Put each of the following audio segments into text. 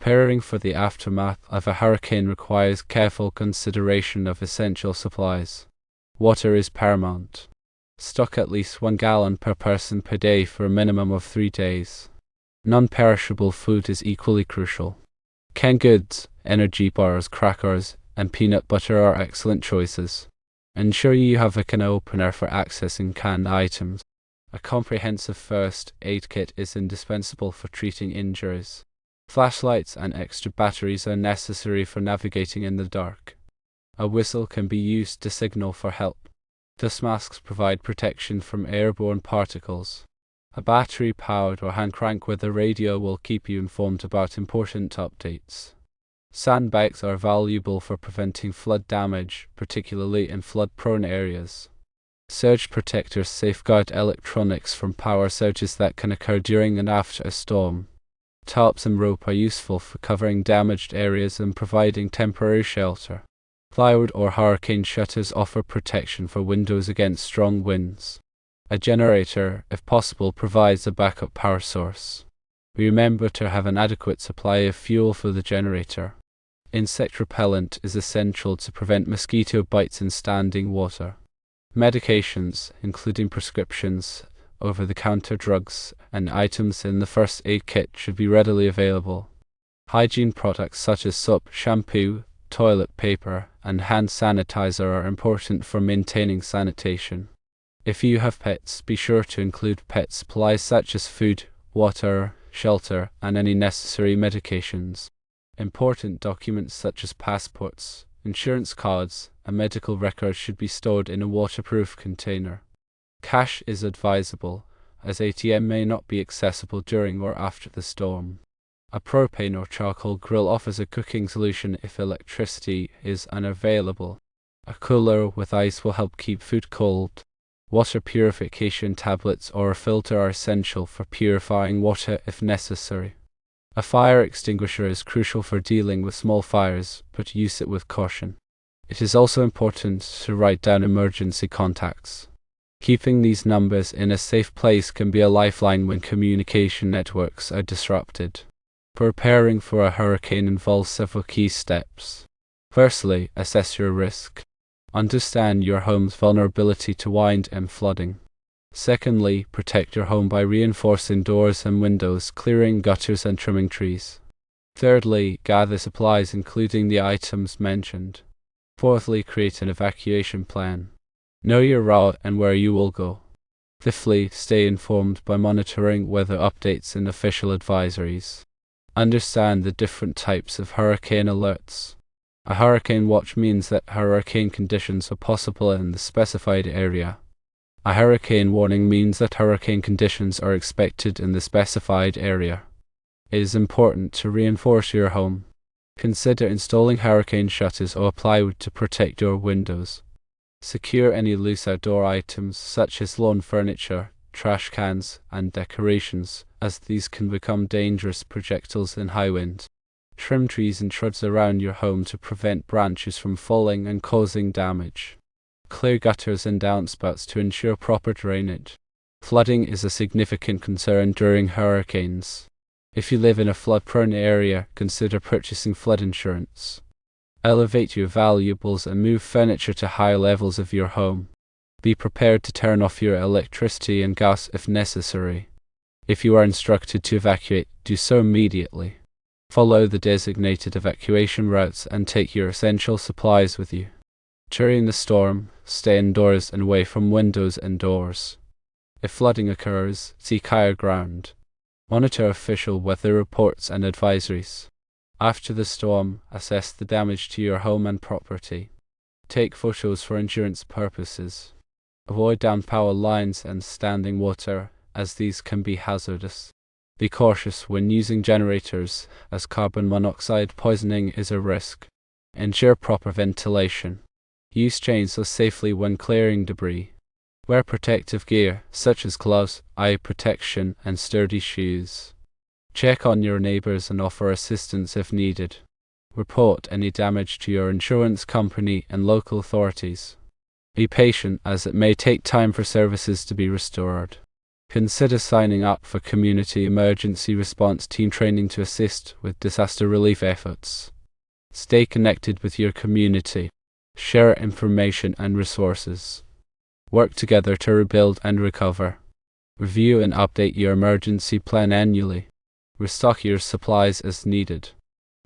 Preparing for the aftermath of a hurricane requires careful consideration of essential supplies. Water is paramount. Stock at least 1 gallon per person per day for a minimum of 3 days. Non-perishable food is equally crucial. Canned goods, energy bars, crackers, and peanut butter are excellent choices. Ensure you have a can opener for accessing canned items. A comprehensive first aid kit is indispensable for treating injuries. Flashlights and extra batteries are necessary for navigating in the dark. A whistle can be used to signal for help. Dust masks provide protection from airborne particles. A battery-powered or hand crank with a radio will keep you informed about important updates. Sandbags are valuable for preventing flood damage, particularly in flood-prone areas. Surge protectors safeguard electronics from power surges that can occur during and after a storm. Tarps and rope are useful for covering damaged areas and providing temporary shelter. Plywood or hurricane shutters offer protection for windows against strong winds. A generator, if possible, provides a backup power source. Remember to have an adequate supply of fuel for the generator. Insect repellent is essential to prevent mosquito bites in standing water. Medications, including prescriptions, over-the-counter drugs, and items in the first aid kit should be readily available. Hygiene products such as soap, shampoo, toilet paper, and hand sanitizer are important for maintaining sanitation. If you have pets, be sure to include pet supplies such as food, water, shelter, and any necessary medications. Important documents such as passports, insurance cards, and medical records should be stored in a waterproof container. Cash is advisable, as ATM may not be accessible during or after the storm. A propane or charcoal grill offers a cooking solution if electricity is unavailable. A cooler with ice will help keep food cold. Water purification tablets or a filter are essential for purifying water if necessary. A fire extinguisher is crucial for dealing with small fires, but use it with caution. It is also important to write down emergency contacts. Keeping these numbers in a safe place can be a lifeline when communication networks are disrupted. Preparing for a hurricane involves several key steps. Firstly, assess your risk. Understand your home's vulnerability to wind and flooding. Secondly, protect your home by reinforcing doors and windows, clearing gutters and trimming trees. Thirdly, gather supplies including the items mentioned. Fourthly, create an evacuation plan. Know your route and where you will go. Fifthly, stay informed by monitoring weather updates and official advisories. Understand the different types of hurricane alerts. A hurricane watch means that hurricane conditions are possible in the specified area. A hurricane warning means that hurricane conditions are expected in the specified area. It is important to reinforce your home. Consider installing hurricane shutters or plywood to protect your windows. Secure any loose outdoor items such as lawn furniture, trash cans, and decorations, as these can become dangerous projectiles in high wind. Trim trees and shrubs around your home to prevent branches from falling and causing damage. Clear gutters and downspouts to ensure proper drainage. Flooding is a significant concern during hurricanes. If you live in a flood-prone area, consider purchasing flood insurance. Elevate your valuables and move furniture to higher levels of your home. Be prepared to turn off your electricity and gas if necessary. If you are instructed to evacuate, do so immediately. Follow the designated evacuation routes and take your essential supplies with you. During the storm, stay indoors and away from windows and doors. If flooding occurs, seek higher ground. Monitor official weather reports and advisories. After the storm, assess the damage to your home and property. Take photos for insurance purposes. Avoid downed power lines and standing water, as these can be hazardous. Be cautious when using generators, as carbon monoxide poisoning is a risk. Ensure proper ventilation. Use chainsaws safely when clearing debris. Wear protective gear, such as gloves, eye protection, and sturdy shoes. Check on your neighbors and offer assistance if needed. Report any damage to your insurance company and local authorities. Be patient, as it may take time for services to be restored. Consider signing up for community emergency response team training to assist with disaster relief efforts. Stay connected with your community. Share information and resources. Work together to rebuild and recover. Review and update your emergency plan annually. Restock your supplies as needed.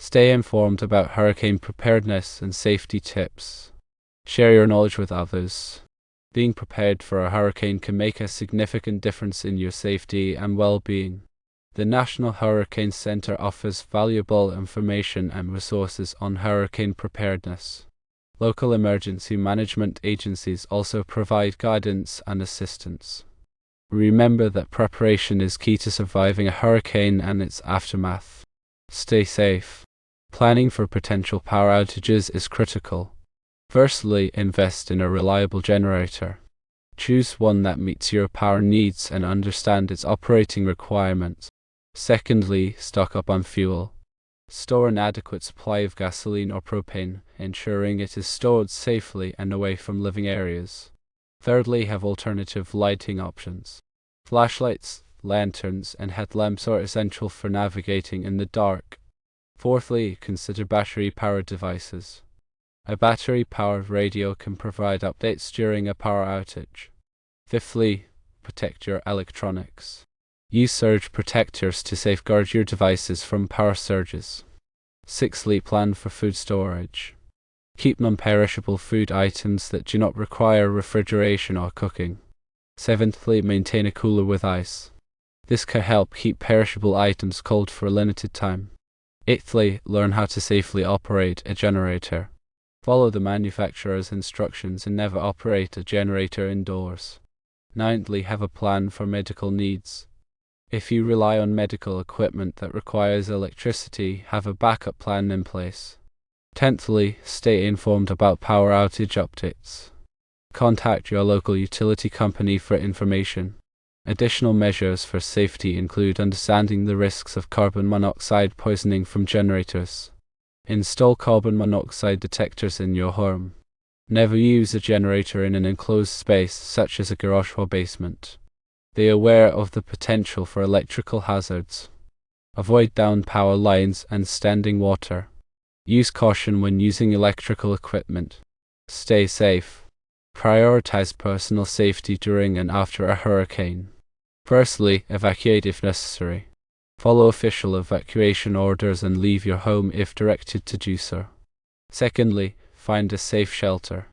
Stay informed about hurricane preparedness and safety tips. Share your knowledge with others. Being prepared for a hurricane can make a significant difference in your safety and well-being. The National Hurricane Center offers valuable information and resources on hurricane preparedness. Local emergency management agencies also provide guidance and assistance. Remember that preparation is key to surviving a hurricane and its aftermath. Stay safe. Planning for potential power outages is critical. Firstly, invest in a reliable generator. Choose one that meets your power needs and understand its operating requirements. Secondly, stock up on fuel. Store an adequate supply of gasoline or propane, ensuring it is stored safely and away from living areas. Thirdly, have alternative lighting options. Flashlights, lanterns, and headlamps are essential for navigating in the dark. Fourthly, consider battery-powered devices. A battery-powered radio can provide updates during a power outage. Fifthly, protect your electronics. Use surge protectors to safeguard your devices from power surges. Sixthly, plan for food storage. Keep non-perishable food items that do not require refrigeration or cooking. Seventhly, maintain a cooler with ice. This can help keep perishable items cold for a limited time. Eighthly, learn how to safely operate a generator. Follow the manufacturer's instructions and never operate a generator indoors. Ninthly, have a plan for medical needs. If you rely on medical equipment that requires electricity, have a backup plan in place. Tenthly, stay informed about power outage updates. Contact your local utility company for information. Additional measures for safety include understanding the risks of carbon monoxide poisoning from generators. Install carbon monoxide detectors in your home. Never use a generator in an enclosed space such as a garage or basement. Be aware of the potential for electrical hazards. Avoid downed power lines and standing water. Use caution when using electrical equipment. Stay safe. Prioritize personal safety during and after a hurricane. Firstly, evacuate if necessary. Follow official evacuation orders and leave your home if directed to do so. Secondly, find a safe shelter.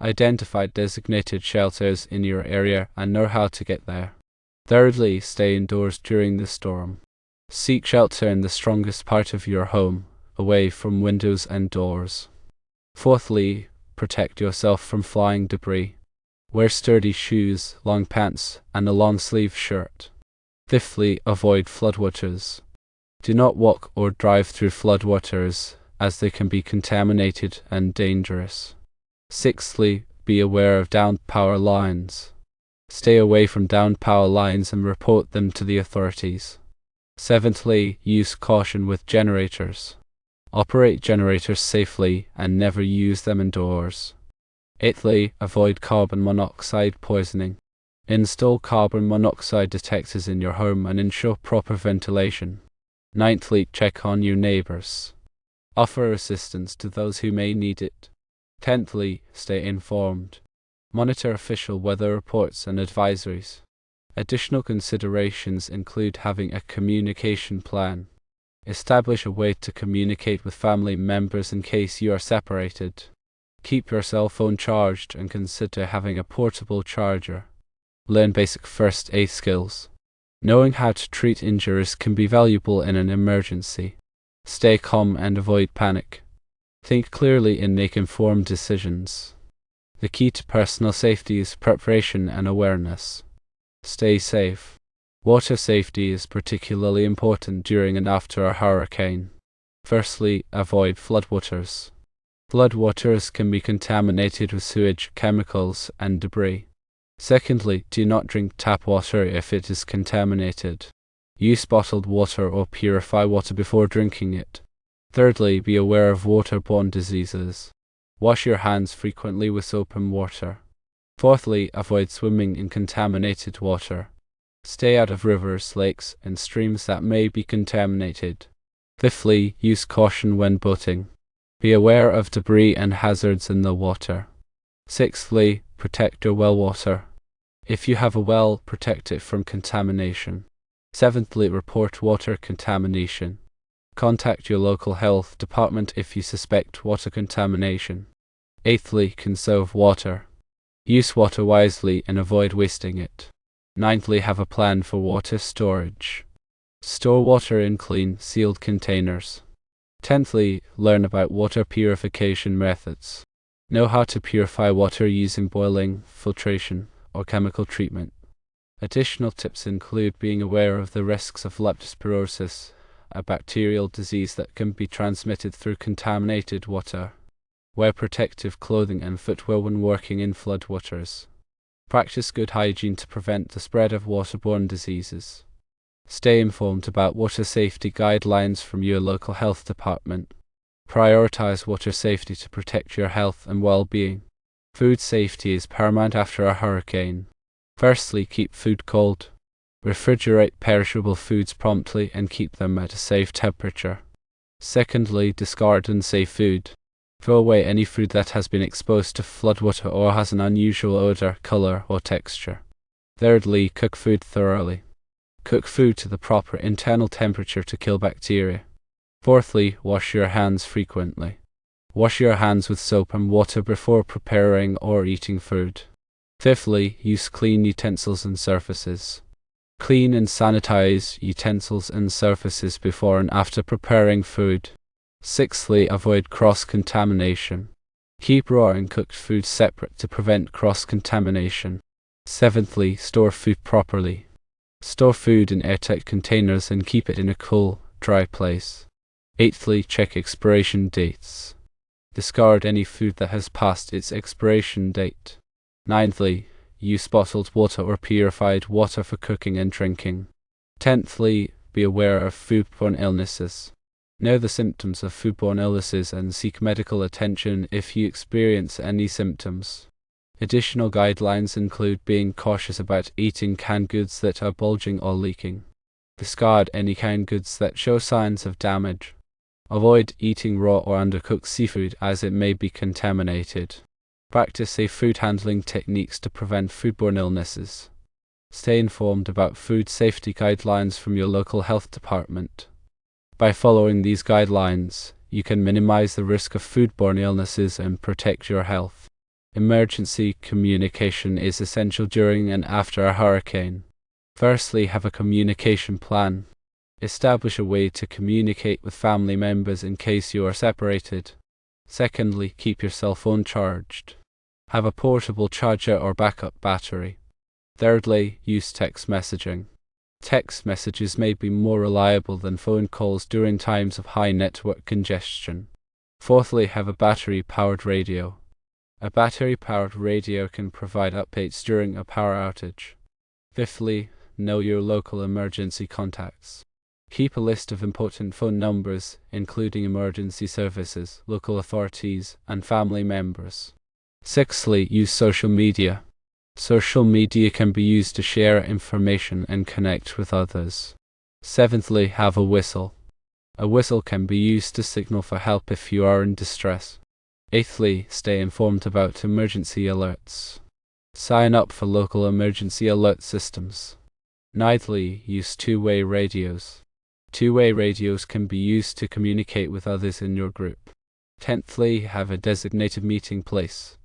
Identify designated shelters in your area and know how to get there. Thirdly, stay indoors during the storm. Seek shelter in the strongest part of your home, away from windows and doors. Fourthly, protect yourself from flying debris. Wear sturdy shoes, long pants, and a long-sleeve shirt. Fifthly, avoid floodwaters. Do not walk or drive through floodwaters, as they can be contaminated and dangerous. Sixthly, be aware of downed power lines. Stay away from downed power lines and report them to the authorities. Seventhly, use caution with generators. Operate generators safely and never use them indoors. Eighthly, avoid carbon monoxide poisoning. Install carbon monoxide detectors in your home and ensure proper ventilation. Ninthly, check on your neighbors. Offer assistance to those who may need it. Tenthly, stay informed. Monitor official weather reports and advisories. Additional considerations include having a communication plan. Establish a way to communicate with family members in case you are separated. Keep your cell phone charged and consider having a portable charger. Learn basic first aid skills. Knowing how to treat injuries can be valuable in an emergency. Stay calm and avoid panic. Think clearly and make informed decisions. The key to personal safety is preparation and awareness. Stay safe. Water safety is particularly important during and after a hurricane. Firstly, avoid floodwaters. Floodwaters can be contaminated with sewage, chemicals, and debris. Secondly, do not drink tap water if it is contaminated. Use bottled water or purify water before drinking it. Thirdly, be aware of waterborne diseases. Wash your hands frequently with soap and water. Fourthly, avoid swimming in contaminated water. Stay out of rivers, lakes, and streams that may be contaminated. Fifthly, use caution when boating. Be aware of debris and hazards in the water. Sixthly, protect your well water. If you have a well, protect it from contamination. Seventhly, report water contamination. Contact your local health department if you suspect water contamination. Eighthly, conserve water. Use water wisely and avoid wasting it. Ninthly, have a plan for water storage. Store water in clean, sealed containers. Tenthly, learn about water purification methods. Know how to purify water using boiling, filtration, or chemical treatment. Additional tips include being aware of the risks of leptospirosis, a bacterial disease that can be transmitted through contaminated water. Wear protective clothing and footwear when working in floodwaters. Practice good hygiene to prevent the spread of waterborne diseases. Stay informed about water safety guidelines from your local health department. Prioritize water safety to protect your health and well-being. Food safety is paramount after a hurricane. Firstly, keep food cold. Refrigerate perishable foods promptly and keep them at a safe temperature. Secondly, discard unsafe food. Throw away any food that has been exposed to floodwater or has an unusual odor, color, or texture. Thirdly, cook food thoroughly. Cook food to the proper internal temperature to kill bacteria. Fourthly, wash your hands frequently. Wash your hands with soap and water before preparing or eating food. Fifthly, use clean utensils and surfaces. Clean and sanitize utensils and surfaces before and after preparing food. Sixthly, avoid cross-contamination. Keep raw and cooked food separate to prevent cross-contamination. Seventhly, store food properly. Store food in airtight containers and keep it in a cool, dry place. Eighthly, check expiration dates. Discard any food that has passed its expiration date. Ninthly, use bottled water or purified water for cooking and drinking. Tenthly, be aware of foodborne illnesses. Know the symptoms of foodborne illnesses and seek medical attention if you experience any symptoms. Additional guidelines include being cautious about eating canned goods that are bulging or leaking. Discard any canned goods that show signs of damage. Avoid eating raw or undercooked seafood as it may be contaminated. Practice safe food handling techniques to prevent foodborne illnesses. Stay informed about food safety guidelines from your local health department. By following these guidelines, you can minimize the risk of foodborne illnesses and protect your health. Emergency communication is essential during and after a hurricane. Firstly, have a communication plan. Establish a way to communicate with family members in case you are separated. Secondly, keep your cell phone charged. Have a portable charger or backup battery. Thirdly, use text messaging. Text messages may be more reliable than phone calls during times of high network congestion. Fourthly, have a battery-powered radio. A battery-powered radio can provide updates during a power outage. Fifthly, know your local emergency contacts. Keep a list of important phone numbers, including emergency services, local authorities, and family members. Sixthly, use social media. Social media can be used to share information and connect with others. Seventhly, have a whistle. A whistle can be used to signal for help if you are in distress. Eighthly, stay informed about emergency alerts. Sign up for local emergency alert systems. Ninthly, use two-way radios. Two-way radios can be used to communicate with others in your group. Tenthly, have a designated meeting place.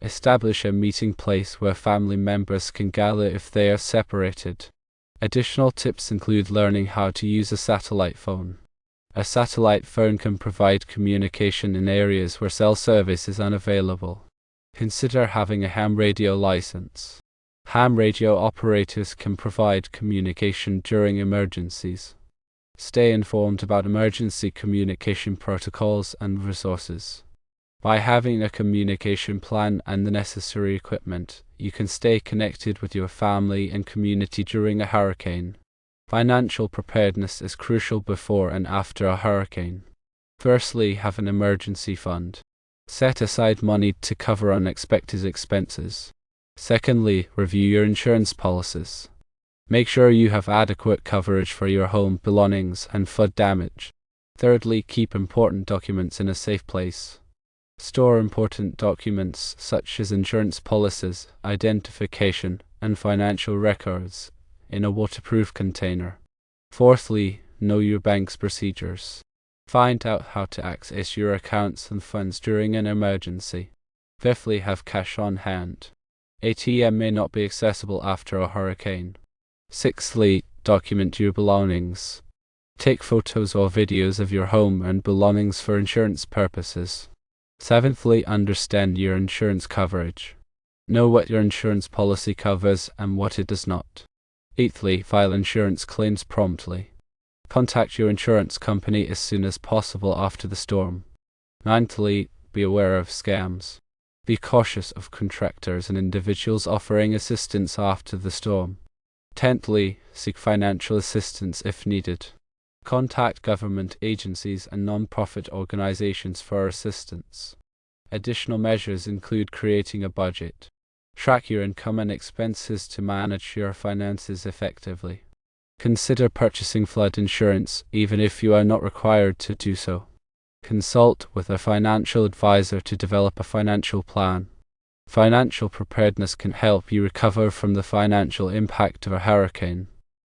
Establish a meeting place where family members can gather if they are separated. Additional tips include learning how to use a satellite phone. A satellite phone can provide communication in areas where cell service is unavailable. Consider having a ham radio license. Ham radio operators can provide communication during emergencies. Stay informed about emergency communication protocols and resources. By having a communication plan and the necessary equipment, you can stay connected with your family and community during a hurricane. Financial preparedness is crucial before and after a hurricane. Firstly, have an emergency fund. Set aside money to cover unexpected expenses. Secondly, review your insurance policies. Make sure you have adequate coverage for your home belongings and flood damage. Thirdly, keep important documents in a safe place. Store important documents such as insurance policies, identification, and financial records in a waterproof container. Fourthly, know your bank's procedures. Find out how to access your accounts and funds during an emergency. Fifthly, have cash on hand. ATM may not be accessible after a hurricane. Sixthly, document your belongings. Take photos or videos of your home and belongings for insurance purposes. Seventhly, understand your insurance coverage. Know what your insurance policy covers and what it does not. Eighthly, file insurance claims promptly. Contact your insurance company as soon as possible after the storm. Ninthly, be aware of scams. Be cautious of contractors and individuals offering assistance after the storm. Tenthly, seek financial assistance if needed. Contact government agencies and non-profit organizations for assistance. Additional measures include creating a budget. Track your income and expenses to manage your finances effectively. Consider purchasing flood insurance, even if you are not required to do so. Consult with a financial advisor to develop a financial plan. Financial preparedness can help you recover from the financial impact of a hurricane.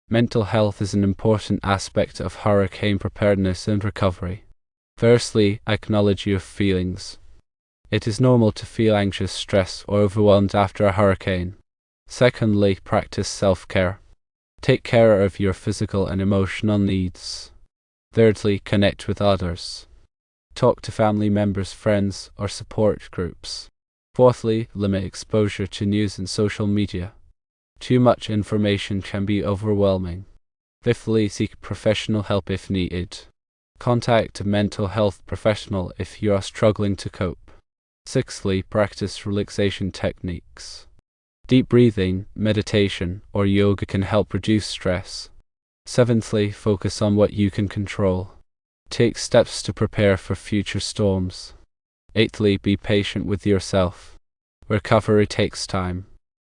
Mental health is an important aspect of hurricane preparedness and recovery. Firstly, acknowledge your feelings. It is normal to feel anxious, stressed, or overwhelmed after a hurricane. Secondly, practice self-care. Take care of your physical and emotional needs. Thirdly, connect with others. Talk to family members, friends, or support groups. Fourthly, limit exposure to news and social media. Too much information can be overwhelming. Fifthly, seek professional help if needed. Contact a mental health professional if you are struggling to cope. Sixthly, practice relaxation techniques. Deep breathing, meditation, or yoga can help reduce stress. Seventhly, focus on what you can control. Take steps to prepare for future storms. Eighthly, be patient with yourself. Recovery takes time.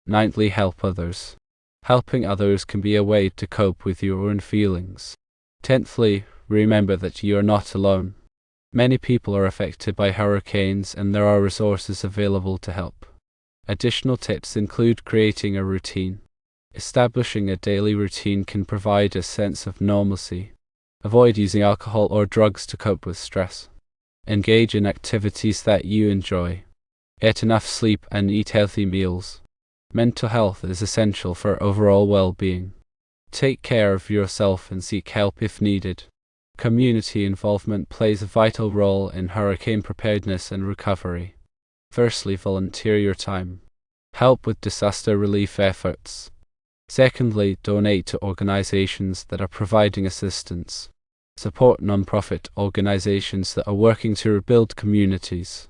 Ninthly, help others. Helping others can be a way to cope with your own feelings. Tenthly, remember that you are not alone. Many people are affected by hurricanes and there are resources available to help. Additional tips include creating a routine. Establishing a daily routine can provide a sense of normalcy. Avoid using alcohol or drugs to cope with stress. Engage in activities that you enjoy. Get enough sleep and eat healthy meals. Mental health is essential for overall well-being. Take care of yourself and seek help if needed. Community involvement plays a vital role in hurricane preparedness and recovery. Firstly, volunteer your time. Help with disaster relief efforts. Secondly, donate to organizations that are providing assistance. Support non-profit organizations that are working to rebuild communities.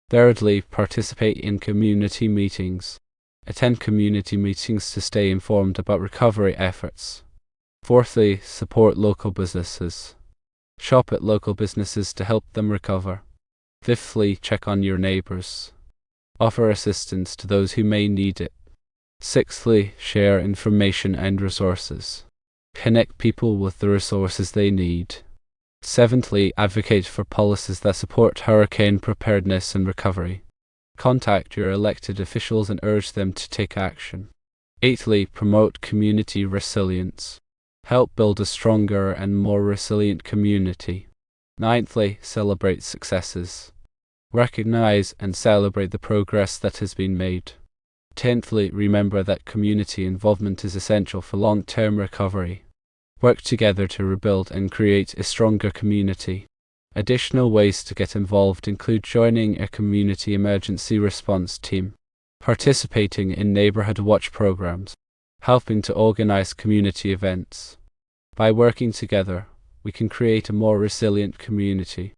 Thirdly, participate in community meetings. Attend community meetings to stay informed about recovery efforts. Fourthly, support local businesses. Shop at local businesses to help them recover. Fifthly, check on your neighbors. Offer assistance to those who may need it. Sixthly, share information and resources. Connect people with the resources they need. Seventhly, advocate for policies that support hurricane preparedness and recovery. Contact your elected officials and urge them to take action. Eighthly, promote community resilience. Help build a stronger and more resilient community. Ninthly, celebrate successes. Recognize and celebrate the progress that has been made. Tenthly, remember that community involvement is essential for long-term recovery. Work together to rebuild and create a stronger community. Additional ways to get involved include joining a community emergency response team, participating in neighborhood watch programs, helping to organize community events. By working together, we can create a more resilient community.